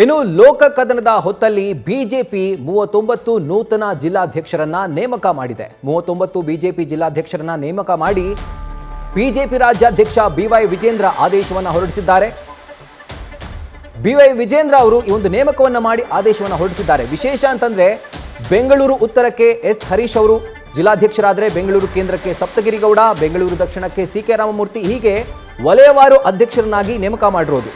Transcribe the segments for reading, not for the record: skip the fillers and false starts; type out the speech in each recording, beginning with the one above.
ಇನ್ನು ಲೋಕ ಕದನದ ಹೊತ್ತಲ್ಲಿ ಬಿಜೆಪಿ 39 ನೂತನ ಜಿಲ್ಲಾಧ್ಯಕ್ಷರನ್ನ ನೇಮಕ ಮಾಡಿದೆ. 39 ಬಿಜೆಪಿ ಜಿಲ್ಲಾಧ್ಯಕ್ಷರನ್ನ ನೇಮಕ ಮಾಡಿ ಬಿಜೆಪಿ ರಾಜ್ಯಾಧ್ಯಕ್ಷ ಬಿವೈ ವಿಜೇಂದ್ರ ಆದೇಶವನ್ನು ಹೊರಡಿಸಿದ್ದಾರೆ. ಬಿವೈ ವಿಜೇಂದ್ರ ಅವರು ಈ ಒಂದು ನೇಮಕವನ್ನು ಮಾಡಿ ಆದೇಶವನ್ನು ಹೊರಡಿಸಿದ್ದಾರೆ. ವಿಶೇಷ ಅಂತಂದ್ರೆ ಬೆಂಗಳೂರು ಉತ್ತರಕ್ಕೆ ಎಸ್ ಹರೀಶ್ ಅವರು ಜಿಲ್ಲಾಧ್ಯಕ್ಷರಾದರೆ, ಬೆಂಗಳೂರು ಕೇಂದ್ರಕ್ಕೆ ಸಪ್ತಗಿರಿ ಗೌಡ, ಬೆಂಗಳೂರು ದಕ್ಷಿಣಕ್ಕೆ ಸಿ.ಕೆ. ರಾಮಮೂರ್ತಿ, ಹೀಗೆ ವಲಯವಾರು ಅಧ್ಯಕ್ಷರನ್ನಾಗಿ ನೇಮಕ ಮಾಡಿರೋದು.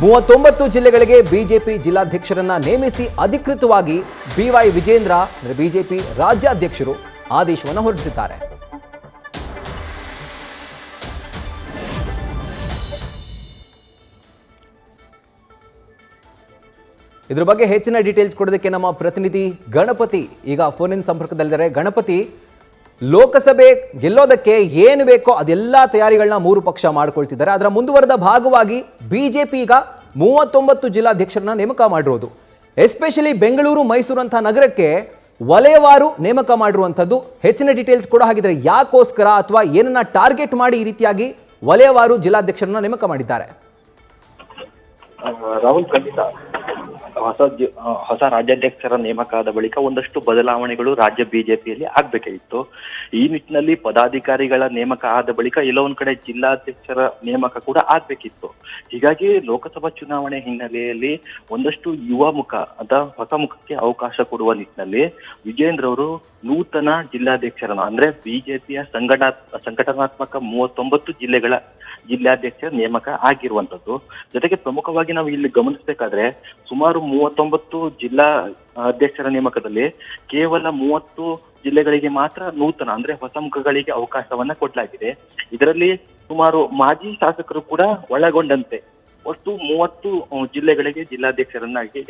39 ಜಿಲ್ಲೆಗಳಿಗೆ ಬಿಜೆಪಿ ಜಿಲ್ಲಾಧ್ಯಕ್ಷರನ್ನ ನೇಮಿಸಿ ಅಧಿಕೃತವಾಗಿ ಬಿವೈ ವಿಜೇಂದ್ರ ಬಿಜೆಪಿ ರಾಜ್ಯಾಧ್ಯಕ್ಷರು ಆದೇಶವನ್ನು ಹೊರಡಿಸಿದ್ದಾರೆ. ಇದ್ರ ಬಗ್ಗೆ ಹೆಚ್ಚಿನ ಡೀಟೇಲ್ಸ್ ಕೊಡೋದಕ್ಕೆ ನಮ್ಮ ಪ್ರತಿನಿಧಿ ಗಣಪತಿ ಈಗ ಫೋನ್ ಇನ್ ಸಂಪರ್ಕದಲ್ಲಿದ್ದಾರೆ. ಗಣಪತಿ, ಲೋಕಸಭೆ ಗೆಲ್ಲೋದಕ್ಕೆ ಏನು ಬೇಕೋ ಅದೆಲ್ಲ ತಯಾರಿಗಳನ್ನ ಮೂರು ಪಕ್ಷ ಮಾಡ್ಕೊಳ್ತಿದ್ದಾರೆ. ಅದರ ಮುಂದುವರೆದ ಭಾಗವಾಗಿ ಬಿಜೆಪಿ ಈಗ 39 ಜಿಲ್ಲಾಧ್ಯಕ್ಷರನ್ನ ನೇಮಕ ಮಾಡಿರೋದು. ಎಸ್ಪೆಷಲಿ ಬೆಂಗಳೂರು, ಮೈಸೂರು ಅಂತ ನಗರಕ್ಕೆ ವಲಯವಾರು ನೇಮಕ ಮಾಡಿರುವಂಥದ್ದು. ಹೆಚ್ಚಿನ ಡೀಟೇಲ್ಸ್ ಕೂಡ ಹಾಗಿದ್ರೆ ಯಾಕೋಸ್ಕರ ಅಥವಾ ಏನನ್ನ ಟಾರ್ಗೆಟ್ ಮಾಡಿ ಈ ರೀತಿಯಾಗಿ ವಲಯವಾರು ಜಿಲ್ಲಾಧ್ಯಕ್ಷರನ್ನ ನೇಮಕ ಮಾಡಿದ್ದಾರೆ? ರಾಹುಲ್, ಖಂಡಿತ ಹೊಸ ರಾಜ್ಯಾಧ್ಯಕ್ಷರ ನೇಮಕ ಆದ ಬಳಿಕ ಒಂದಷ್ಟು ಬದಲಾವಣೆಗಳು ರಾಜ್ಯ ಬಿಜೆಪಿಯಲ್ಲಿ ಆಗ್ಬೇಕಾಗಿತ್ತು. ಈ ನಿಟ್ಟಿನಲ್ಲಿ ಪದಾಧಿಕಾರಿಗಳ ನೇಮಕ ಆದ ಬಳಿಕ ಎಲ್ಲೋ ಒಂದ್ ಕಡೆ ಜಿಲ್ಲಾಧ್ಯಕ್ಷರ ನೇಮಕ ಕೂಡ ಆಗ್ಬೇಕಿತ್ತು. ಹೀಗಾಗಿ ಲೋಕಸಭಾ ಚುನಾವಣೆ ಹಿನ್ನೆಲೆಯಲ್ಲಿ ಒಂದಷ್ಟು ಯುವ ಮುಖ ಅಥವಾ ಹೊಸ ಮುಖಕ್ಕೆ ಅವಕಾಶ ಕೊಡುವ ನಿಟ್ಟಿನಲ್ಲಿ ವಿಜೇಂದ್ರ ಅವರು ನೂತನ ಜಿಲ್ಲಾಧ್ಯಕ್ಷರನ್ನ ಅಂದ್ರೆ ಬಿಜೆಪಿಯ ಸಂಘಟನಾತ್ಮಕ 39 ಜಿಲ್ಲೆಗಳ ಜಿಲ್ಲಾಧ್ಯಕ್ಷರ ನೇಮಕ ಆಗಿರುವಂತದ್ದು. ಜೊತೆಗೆ ಪ್ರಮುಖವಾಗಿ ನಾವು ಇಲ್ಲಿ ಗಮನಿಸಬೇಕಾದ್ರೆ ಸುಮಾರು 39 ಜಿಲ್ಲಾ ಅಧ್ಯಕ್ಷರ ನೇಮಕದಲ್ಲಿ ಕೇವಲ 30 ಜಿಲ್ಲೆಗಳಿಗೆ ಮಾತ್ರ ನೂತನ ಅಂದ್ರೆ ಹೊಸ ಮುಖಗಳಿಗೆ ಅವಕಾಶವನ್ನ ಕೊಡಲಾಗಿದೆ. ಇದರಲ್ಲಿ ಸುಮಾರು ಮಾಜಿ ಶಾಸಕರು ಕೂಡ ಒಳಗೊಂಡಂತೆ ಒಟ್ಟು 30 ಜಿಲ್ಲೆಗಳಿಗೆ ಜಿಲ್ಲಾಧ್ಯಕ್ಷರನ್ನಾಗಿ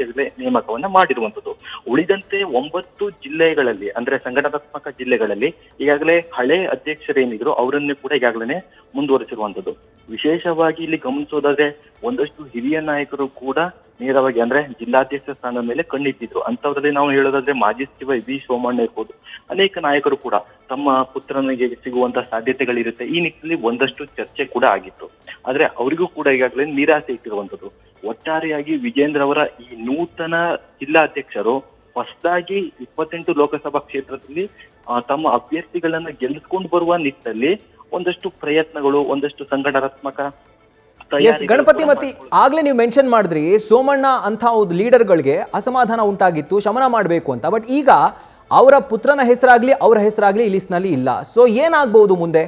ನೇಮಕವನ್ನ ಮಾಡಿರುವಂತದ್ದು. ಉಳಿದಂತೆ 9 ಜಿಲ್ಲೆಗಳಲ್ಲಿ ಅಂದ್ರೆ ಸಂಘಟನಾತ್ಮಕ ಜಿಲ್ಲೆಗಳಲ್ಲಿ ಈಗಾಗಲೇ ಹಳೆ ಅಧ್ಯಕ್ಷರೇನಿದ್ರು ಅವರನ್ನೇ ಕೂಡ ಈಗಾಗಲೇ ಮುಂದುವರಿಸಿರುವಂತದ್ದು. ವಿಶೇಷವಾಗಿ ಇಲ್ಲಿ ಗಮನಿಸೋದಾದ್ರೆ ಒಂದಷ್ಟು ಹಿರಿಯ ನಾಯಕರು ಕೂಡ ನೇರವಾಗಿ ಅಂದ್ರೆ ಜಿಲ್ಲಾಧ್ಯಕ್ಷ ಸ್ಥಾನದ ಮೇಲೆ ಕಣ್ಣಿಟ್ಟಿದ್ರು. ಅಂತವರಲ್ಲಿ ನಾವು ಹೇಳೋದಾದ್ರೆ ಮಾಜಿ ಸಚಿವ ವಿ ಸೋಮಣ್ಣ ಇರ್ಬೋದು, ಅನೇಕ ನಾಯಕರು ಕೂಡ ತಮ್ಮ ಪುತ್ರನಿಗೆ ಸಿಗುವಂತಹ ಸಾಧ್ಯತೆಗಳಿರುತ್ತೆ. ಈ ನಿಟ್ಟಿನಲ್ಲಿ ಒಂದಷ್ಟು ಚರ್ಚೆ ಕೂಡ ಆಗಿತ್ತು. ಆದ್ರೆ ಅವರಿಗೂ ಕೂಡ ಈಗಾಗಲೇ ನಿರಾಸೆ ಇಟ್ಟಿರುವಂತದ್ದು. ಒಟ್ಟಾರೆಯಾಗಿ ವಿಜೇಂದ್ರ ಅವರ ಈ ನೂತನ ಜಿಲ್ಲಾಧ್ಯಕ್ಷರು ಹೊಸದಾಗಿ 28 ಲೋಕಸಭಾ ಕ್ಷೇತ್ರದಲ್ಲಿ ತಮ್ಮ ಅಭ್ಯರ್ಥಿಗಳನ್ನ ಗೆಲ್ಲಿಸ್ಕೊಂಡು ಬರುವ ನಿಟ್ಟಿನಲ್ಲಿ ಒಂದಷ್ಟು ಪ್ರಯತ್ನಗಳು, ಒಂದಷ್ಟು ಸಂಘಟನಾತ್ಮಕ ಗಣಪತಿ, ಮತ್ತೆ ಆಗ್ಲೇ ನೀವು ಮೆನ್ಷನ್ ಮಾಡಿದ್ರಿ ಸೋಮಣ್ಣ ಅಂತ ಲೀಡರ್ಗಳಿಗೆ ಅಸಮಾಧಾನ ಉಂಟಾಗಿತ್ತು, ಶಮನ ಮಾಡಬೇಕು ಅಂತ. ಬಟ್ ಈಗ ಅವರ ಪುತ್ರನ ಹೆಸರಾಗ್ಲಿ ಅವರ ಹೆಸರಾಗ್ಲಿ ಈ ಲಿಸ್ಟ್ ನಲ್ಲಿ ಇಲ್ಲ. ಸೊ ಏನಾಗಬಹುದು ಮುಂದೆ?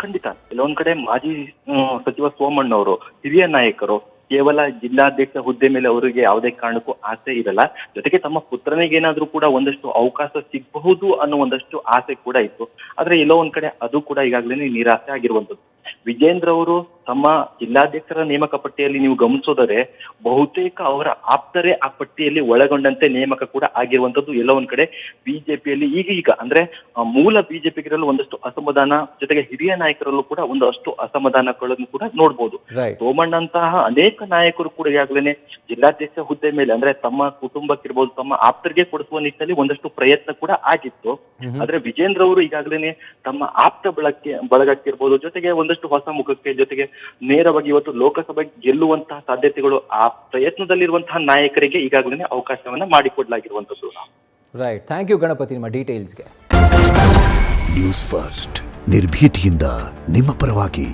ಖಂಡಿತ ಕೆಲವೊಂದ್ ಕಡೆ ಮಾಜಿ ಸಚಿವ ಸೋಮಣ್ಣ ಅವರು ಹಿರಿಯ ನಾಯಕರು, ಕೇವಲ ಜಿಲ್ಲಾಧ್ಯಕ್ಷ ಹುದ್ದೆ ಮೇಲೆ ಅವರಿಗೆ ಯಾವುದೇ ಕಾರಣಕ್ಕೂ ಆಸೆ ಇರಲ್ಲ. ಜೊತೆಗೆ ತಮ್ಮ ಪುತ್ರನಿಗೆ ಏನಾದ್ರೂ ಕೂಡ ಒಂದಷ್ಟು ಅವಕಾಶ ಸಿಗಬಹುದು ಅನ್ನೋ ಒಂದಷ್ಟು ಆಸೆ ಕೂಡ ಇತ್ತು. ಆದ್ರೆ ಎಲ್ಲೋ ಒಂದ್ ಕಡೆ ಅದು ಕೂಡ ಈಗಾಗಲೇ ನಿರಾಸೆ ಆಗಿರುವಂತದ್ದು. ವಿಜೇಂದ್ರ ಅವರು ತಮ್ಮ ಜಿಲ್ಲಾಧ್ಯಕ್ಷರ ನೇಮಕ ಪಟ್ಟಿಯಲ್ಲಿ ನೀವು ಗಮನಿಸೋದರೆ ಬಹುತೇಕ ಅವರ ಆಪ್ತರೇ ಆ ಪಟ್ಟಿಯಲ್ಲಿ ಒಳಗೊಂಡಂತೆ ನೇಮಕ ಕೂಡ ಆಗಿರುವಂತದ್ದು. ಎಲ್ಲ ಒಂದ್ ಕಡೆ ಬಿಜೆಪಿಯಲ್ಲಿ ಈಗ ಅಂದ್ರೆ ಮೂಲ ಬಿಜೆಪಿಗಿರಲು ಒಂದಷ್ಟು ಅಸಮಾಧಾನ, ಜೊತೆಗೆ ಹಿರಿಯ ನಾಯಕರಲ್ಲೂ ಕೂಡ ಒಂದಷ್ಟು ಅಸಮಾಧಾನಗಳನ್ನು ಕೂಡ ನೋಡ್ಬೋದು. ಸೋಮಣ್ಣಂತಹ ಅನೇಕ ನಾಯಕರು ಕೂಡ ಈಗಾಗಲೇ ಜಿಲ್ಲಾಧ್ಯಕ್ಷ ಹುದ್ದೆ ಮೇಲೆ ಅಂದ್ರೆ ತಮ್ಮ ಕುಟುಂಬಕ್ಕಿರ್ಬೋದು, ತಮ್ಮ ಆಪ್ತರಿಗೆ ಕೊಡಿಸುವ ನಿಟ್ಟಿನಲ್ಲಿ ಒಂದಷ್ಟು ಪ್ರಯತ್ನ ಕೂಡ ಆಗಿತ್ತು. ಆದ್ರೆ ವಿಜೇಂದ್ರ ಅವರು ಈಗಾಗಲೇ ತಮ್ಮ ಆಪ್ತ ಬಳಗಕ್ಕಿರ್ಬೋದು, ಜೊತೆಗೆ ಒಂದಷ್ಟು ಹೊಸ ಮುಖಕ್ಕೆ, ಜೊತೆಗೆ ನೇರವಾಗಿ ಇವತ್ತು ಲೋಕಸಭೆ ಗೆಲ್ಲುವಂತಹ ಸಾಧ್ಯತೆಗಳು ಆ ಪ್ರಯತ್ನದಲ್ಲಿರುವಂತಹ ನಾಯಕರಿಗೆ ಈಗಾಗಲೇ ಅವಕಾಶವನ್ನ ಮಾಡಿಕೊಡ್ಲಾಗಿರುವಂತದ್ದು. ರೈಟ್, ಥ್ಯಾಂಕ್ ಯು ಗಣಪತಿ ನಿಮ್ಮ ಡೀಟೇಲ್ಸ್ಗೆ. ನ್ಯೂಸ್ ಫಸ್ಟ್ ನಿರ್ಭೀತಿಯಿಂದ ನಿಮ್ಮ ಪರವಾಗಿ.